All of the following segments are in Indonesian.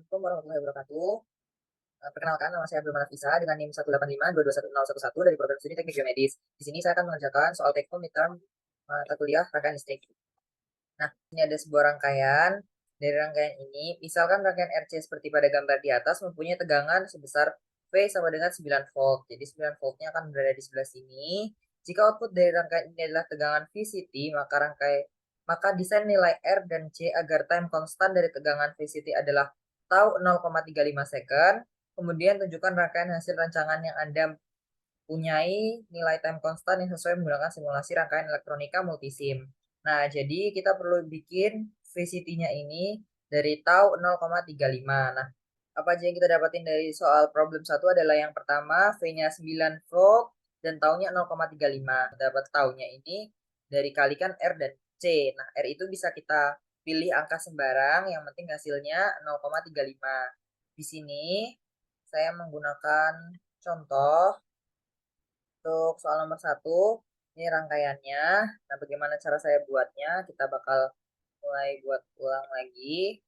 Assalamualaikum warahmatullahi wabarakatuh. Perkenalkan, nama saya Abdul Manaf Isa dengan NIM 185221011 dari program studi teknik geomedis. Di sini saya akan mengerjakan soal take home midterm mata kuliah rangkaian listrik. Nah, ini ada sebuah rangkaian. Dari rangkaian ini, misalkan rangkaian RC seperti pada gambar di atas mempunyai tegangan sebesar V sama dengan 9 volt. Jadi 9 voltnya akan berada di sebelah sini. Jika output dari rangkaian ini adalah tegangan VCT, maka desain nilai R dan C agar time konstan dari tegangan VCT adalah tau 0,35 second. Kemudian tunjukkan rangkaian hasil rancangan yang Anda punyai nilai time konstan yang sesuai menggunakan simulasi rangkaian elektronika multisim. Nah, jadi kita perlu bikin VCT-nya ini dari tau 0,35. Nah, apa aja yang kita dapatin dari soal problem 1 adalah yang pertama, V-nya 9 volt dan taunya 0,35. Dapat taunya ini dari kalikan R dan C. Nah, R itu bisa kita pilih angka sembarang, yang penting hasilnya 0,35. Di sini saya menggunakan contoh untuk soal nomor 1. Ini rangkaiannya. Nah, bagaimana cara saya buatnya? Kita bakal mulai buat ulang lagi.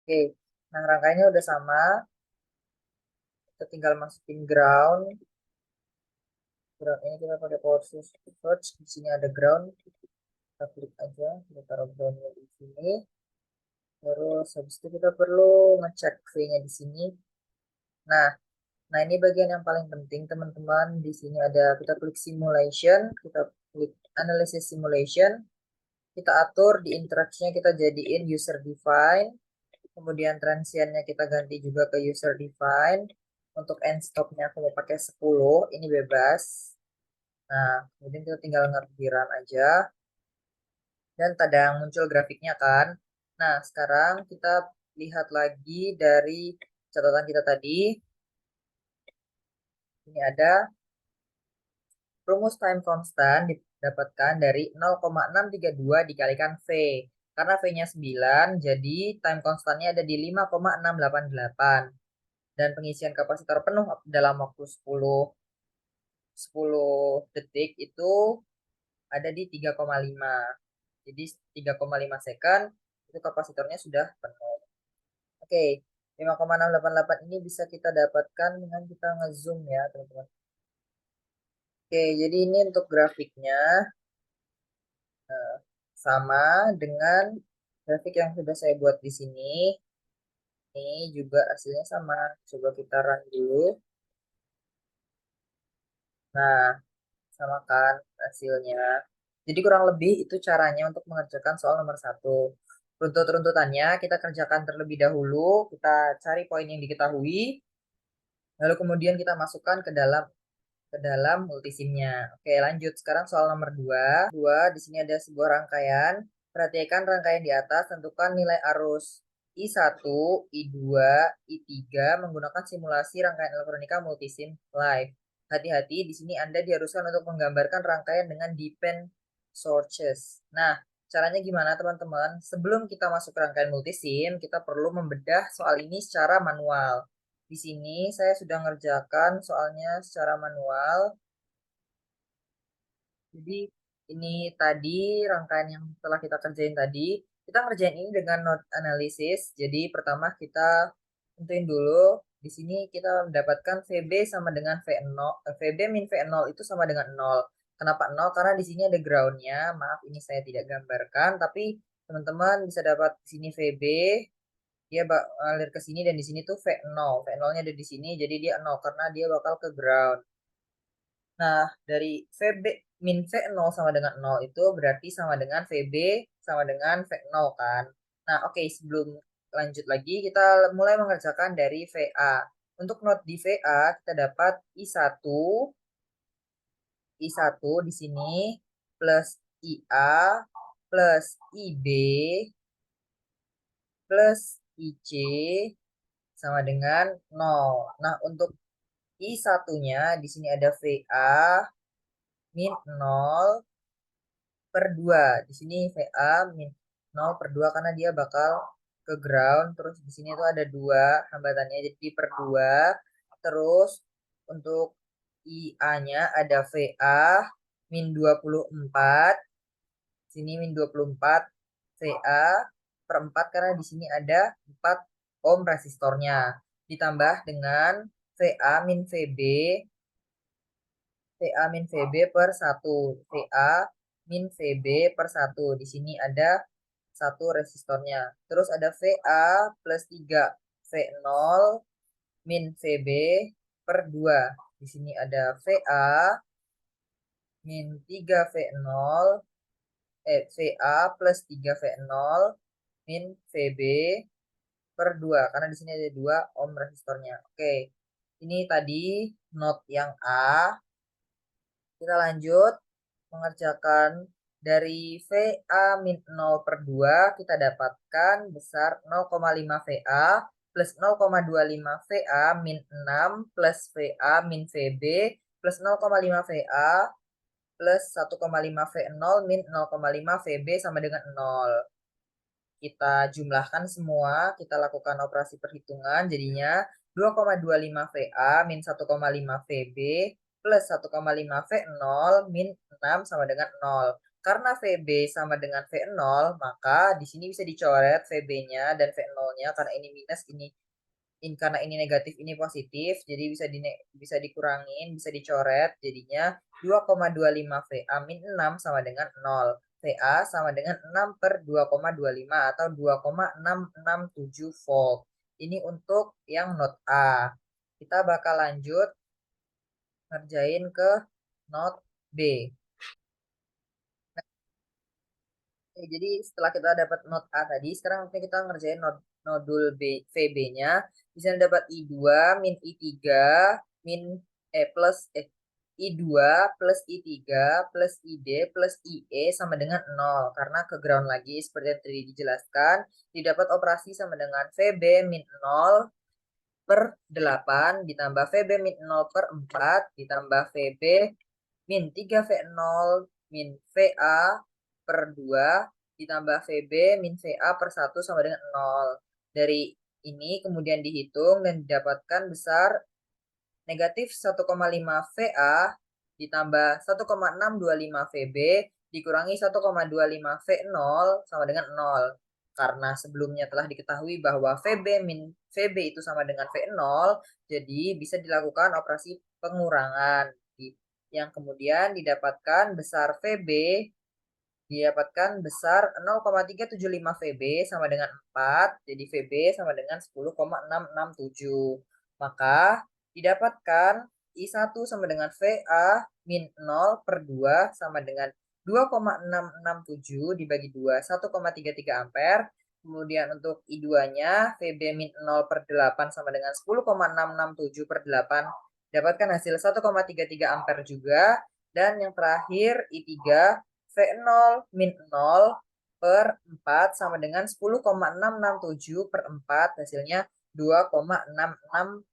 Oke, nah rangkaiannya udah sama. Kita tinggal masukin ground. Ground ini kita pakai power switch. Di sini ada ground. Kita klik aja, kita taruh groundnya di sini. Terus habis itu kita perlu ngecek V-nya di sini. Nah, ini bagian yang paling penting teman-teman. Di sini ada kita klik simulation, kita klik analysis simulation. Kita atur di interrupt-nya kita jadiin user define. Kemudian transiennya kita ganti juga ke user define. Untuk end stop-nya aku mau pakai 10, ini bebas. Nah, kemudian kita tinggal ngerti-run aja. Dan tadang muncul grafiknya kan. Nah, sekarang kita lihat lagi dari catatan kita tadi. Ini ada rumus time constant didapatkan dari 0,632 dikalikan V. Karena V-nya 9, jadi time constantnya ada di 5,688. Dan pengisian kapasitor penuh dalam waktu 10 detik itu ada di 3,5. Jadi 3,5 second itu kapasitornya sudah penuh. Oke, 5,688 ini bisa kita dapatkan dengan kita ngezoom ya, teman-teman. Oke, jadi ini untuk grafiknya sama dengan grafik yang sudah saya buat di sini. Ini juga hasilnya sama. Coba kita run dulu. Nah, sama kan hasilnya. Jadi kurang lebih itu caranya untuk mengerjakan soal nomor 1. Runtut-runtutannya kita kerjakan terlebih dahulu. Kita cari poin yang diketahui. Lalu kemudian kita masukkan ke dalam multisimnya. Oke, lanjut. Sekarang soal nomor 2. Di sini ada sebuah rangkaian. Perhatikan rangkaian di atas, tentukan nilai arus I1, I2, I3 menggunakan simulasi rangkaian elektronika multisim live. Hati-hati, di sini Anda diharuskan untuk menggambarkan rangkaian dengan depend sources. Nah, caranya gimana teman-teman? Sebelum kita masuk ke rangkaian multisim, kita perlu membedah soal ini secara manual. Di sini saya sudah ngerjakan soalnya secara manual. Jadi ini tadi rangkaian yang telah kita kerjain tadi. Kita ngerjain ini dengan node analisis. Jadi pertama kita tentuin dulu. Di sini kita mendapatkan VB sama dengan V0. VB min V0 itu sama dengan 0. Kenapa 0? Karena di sini ada groundnya. Maaf ini saya tidak gambarkan. Tapi teman-teman bisa dapat di sini VB. Dia ngalir ke sini dan di sini tuh V0. V0-nya ada di sini jadi dia 0 karena dia bakal ke ground. Nah, dari VB min V0 sama dengan 0 itu berarti sama dengan VB sama dengan V0 kan. Nah, oke, sebelum lanjut lagi, kita mulai mengerjakan dari VA. Untuk not di VA, kita dapat I1 di sini plus IA plus IB plus IC sama dengan 0. Nah, untuk I1-nya di sini ada VA min 0 per 2. Di sini VA min 0 per 2 karena dia bakal ke ground. Terus di sini tuh ada 2 hambatannya jadi per 2. Terus untuk IA-nya ada VA min 24. Sini min 24 VA per 4 karena di sini ada 4 ohm resistornya. Ditambah dengan VA min VB per 1. VA min VB per 1. Di sini ada 1 resistornya. Terus ada VA plus 3. V0 min VB per 2. Di sini ada VA min 3 V0 VA plus 3 V0 min VB per 2. Karena di sini ada 2 ohm resistornya. Oke. Ini tadi not yang A. Kita lanjut mengerjakan dari VA min 0 per 2 kita dapatkan besar 0,5 VA plus 0,25 VA min 6 plus VA min VB plus 0,5 VA plus 1,5 V0 min 0,5 VB sama dengan 0. Kita jumlahkan semua, kita lakukan operasi perhitungan, jadinya 2,25 VA min 1,5 VB plus 1,5 V0 min 6 sama dengan 0. Karena VB sama dengan V0, maka di sini bisa dicoret VB-nya dan V0-nya karena ini minus, karena ini negatif, ini positif, jadi bisa dikurangin, bisa dicoret, jadinya 2,25 VA min 6 sama dengan 0. VA sama dengan 6 per 2,25 atau 2,667 volt. Ini untuk yang not A. Kita bakal lanjut ngerjain ke not B. Jadi setelah kita dapat not A tadi, sekarang kita ngerjain nodul VB-nya. Di sana dapat I2 min I3 min plus I2 plus I3 plus ID plus IE sama dengan 0. Karena ke ground lagi seperti yang tadi dijelaskan, didapat operasi sama dengan VB min 0 per 8 ditambah VB min 0 per 4 ditambah VB min 3 V0 min VA per 2 ditambah VB min VA per 1 sama dengan 0. Dari ini kemudian dihitung dan didapatkan besar negatif 1,5 VA ditambah 1,625 VB dikurangi 1,25 V0 sama dengan 0. Karena sebelumnya telah diketahui bahwa VB itu sama dengan V0, jadi bisa dilakukan operasi pengurangan. Yang kemudian didapatkan besar VB didapatkan besar 0,375 VB sama dengan 4, jadi VB sama dengan 10,667. Maka didapatkan I1 sama dengan VA min 0 per 2 sama dengan 2,667 dibagi 2, 1,33 ampere. Kemudian untuk I2-nya VB min 0 per 8 sama dengan 10,667 per 8. Dapatkan hasil 1,33 ampere juga. Dan yang terakhir I3 V0 min 0 per 4 sama dengan 10,667 per 4. Hasilnya 2,6675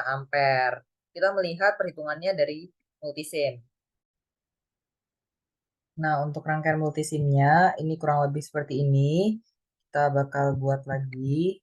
ampere. Kita melihat perhitungannya dari multisim. Nah, untuk rangkaian multisimnya, ini kurang lebih seperti ini. Kita bakal buat lagi.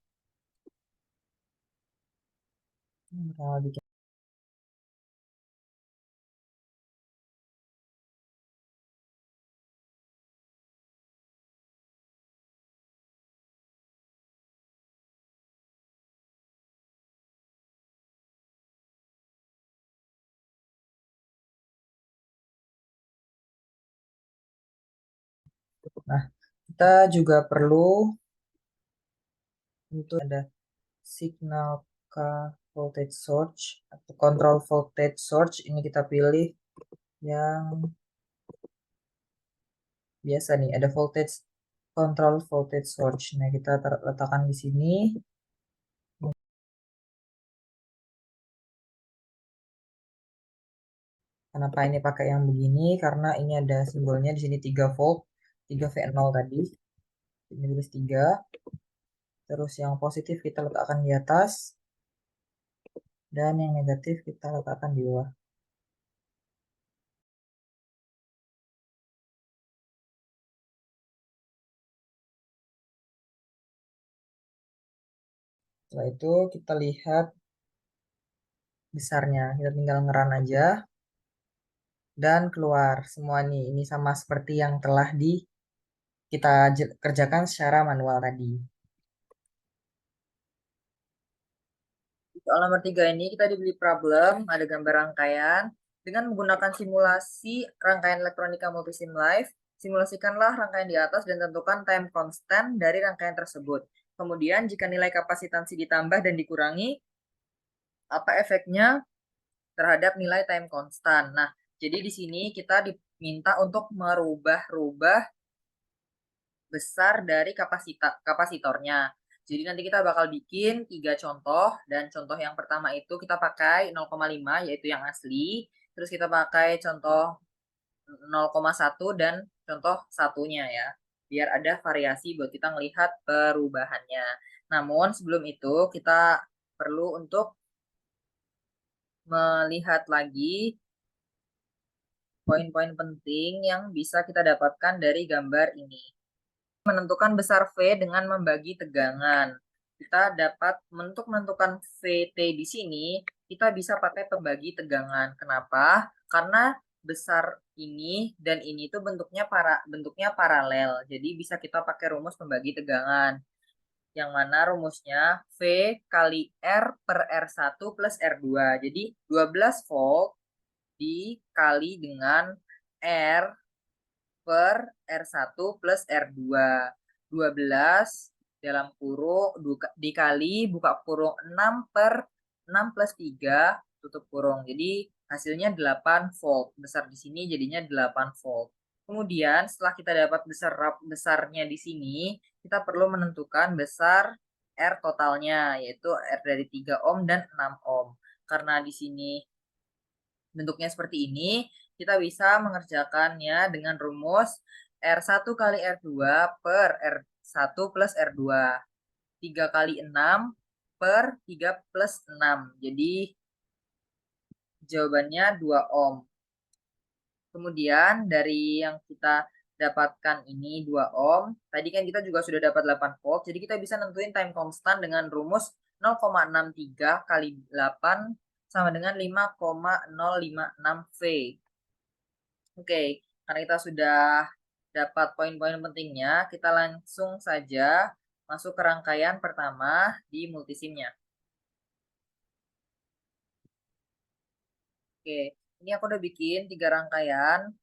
Nah, kita juga perlu untuk ada signal ke voltage source atau control voltage source. Ini kita pilih yang biasa nih, ada voltage control voltage source. Nah, kita letakkan di sini. Kenapa ini pakai yang begini? Karena ini ada simbolnya di sini 3 volt, 3 V0 tadi. Ini tulis 3. Terus yang positif kita letakkan di atas. Dan yang negatif kita letakkan di bawah. Setelah itu kita lihat besarnya. Kita tinggal ngeran aja. Dan keluar semua nih. Ini sama seperti yang telah kita kerjakan secara manual tadi. Soal nomor 3 ini kita diberi problem, ada gambar rangkaian. Dengan menggunakan simulasi rangkaian elektronika multisim live, simulasikanlah rangkaian di atas dan tentukan time constant dari rangkaian tersebut. Kemudian jika nilai kapasitansi ditambah dan dikurangi, apa efeknya terhadap nilai time constant? Nah, jadi di sini kita diminta untuk merubah-rubah besar dari kapasitornya. Jadi nanti kita bakal bikin 3 contoh, dan contoh yang pertama itu kita pakai 0,5 yaitu yang asli, terus kita pakai contoh 0,1 dan contoh satunya ya, biar ada variasi buat kita melihat perubahannya. Namun sebelum itu kita perlu untuk melihat lagi poin-poin penting yang bisa kita dapatkan dari gambar ini. Menentukan besar V dengan membagi tegangan. Kita dapat untuk menentukan VT di sini, kita bisa pakai pembagi tegangan. Kenapa? Karena besar ini dan ini itu bentuknya paralel. Jadi bisa kita pakai rumus pembagi tegangan. Yang mana rumusnya V kali R per R1 plus R2. Jadi 12 volt dikali dengan R per R1 plus R2. 12 dalam kurung dikali buka kurung 6 per 6 plus 3 tutup kurung. Jadi hasilnya 8 volt. Besar di sini jadinya 8 volt. Kemudian setelah kita dapat besarnya di sini, kita perlu menentukan besar R totalnya, yaitu R dari 3 ohm dan 6 ohm. Karena di sini bentuknya seperti ini, kita bisa mengerjakannya dengan rumus R1 kali R2 per R1 plus R2. 3 kali 6 per 3 plus 6. Jadi jawabannya 2 ohm. Kemudian dari yang kita dapatkan ini 2 ohm. Tadi kan kita juga sudah dapat 8 volt. Jadi kita bisa nentuin time constant dengan rumus 0,63 kali 8 sama dengan 5,056 V. Oke, karena kita sudah dapat poin-poin pentingnya, kita langsung saja masuk ke rangkaian pertama di multisimnya. Oke, ini aku udah bikin 3 rangkaian.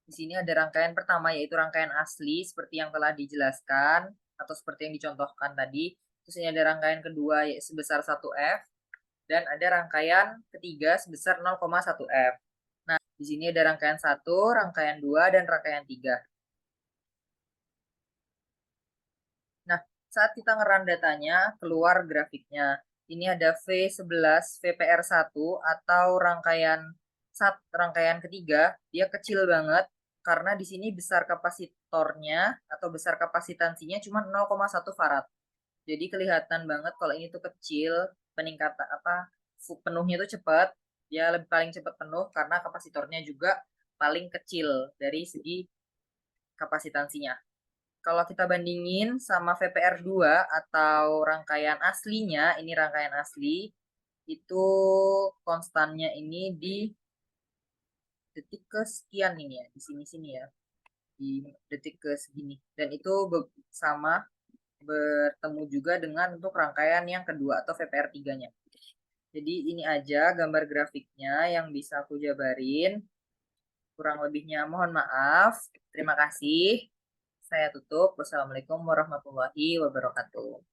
Di sini ada rangkaian pertama yaitu rangkaian asli seperti yang telah dijelaskan atau seperti yang dicontohkan tadi. Terus ini ada rangkaian kedua yaitu sebesar 1F dan ada rangkaian ketiga sebesar 0,1 F. Nah, di sini ada rangkaian 1, rangkaian 2 dan rangkaian 3. Nah, saat kita ngeran datanya, keluar grafiknya. Ini ada V11 VPR1 atau rangkaian ketiga, dia kecil banget karena di sini besar kapasitornya atau besar kapasitansinya cuma 0,1 farad. Jadi kelihatan banget kalau ini tuh kecil, peningkatan penuhnya tuh cepat, dia lebih paling cepat penuh karena kapasitornya juga paling kecil dari segi kapasitansinya. Kalau kita bandingin sama VPR2 atau rangkaian aslinya, ini rangkaian asli, itu konstannya ini di detik kesekian ini ya, di sini-sini ya, di detik ke segini. Dan itu sama bertemu juga dengan untuk rangkaian yang kedua atau VPR3-nya. Jadi ini aja gambar grafiknya yang bisa aku jabarin. Kurang lebihnya mohon maaf. Terima kasih. Saya tutup. Wassalamualaikum warahmatullahi wabarakatuh.